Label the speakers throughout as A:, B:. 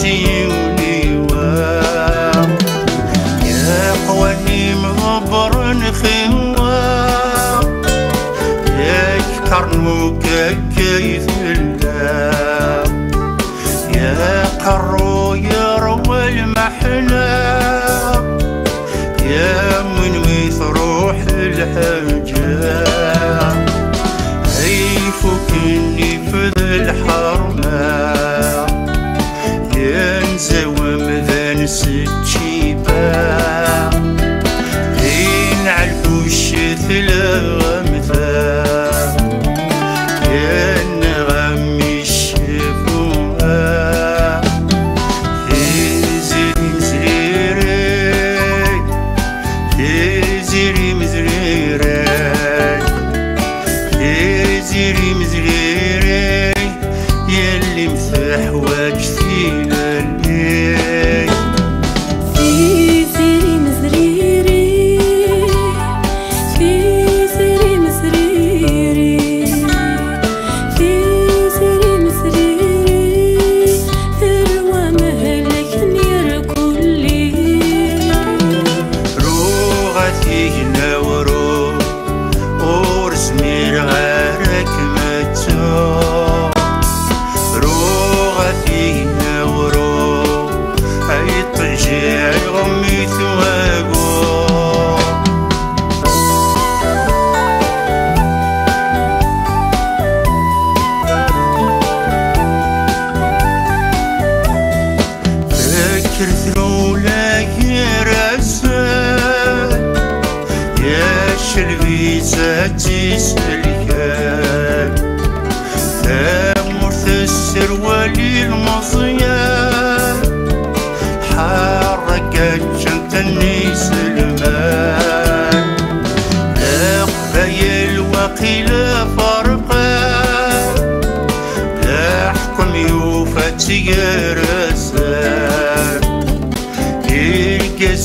A: سيوني يا قواني مغبر نخوا يا كرنوك كيف الله يا قرو يا روى المحنة يا من مثروح الحجة عيفوكني في ذا الحرمة ينزوم ذا نسجيبا إن عالكوش ثلا مثا ينغمي الشفوها يزيري مزريري يزيري مزريري يزيري مزريري يلي مسح واجتي لليل
B: يزيري مزريري يزيري مزريري يزيري مزريري ثروة مهلك نير كلي
A: روغتي نورو ورسمير غارك متو روغتي نورو أي طجي غمي ثواقو فكر ثرولا يرسل يا شلبي زاتي سليان ثامر ثسر ولي المصيان حركت جنت النيس المال لا قبايل وقيل فرقان لا حكم يوفتي رسال يلقى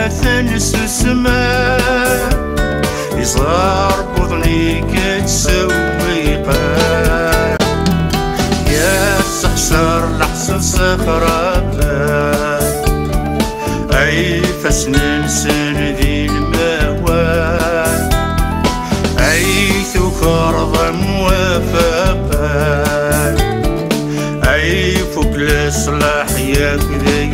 A: ثنس السماء يصار بطني كتسوي قال يا سحسر لحسن صخرة أي فسنن سن ذي الموال أي ثكر موافقة أي فوق الإصلاح ياك ذي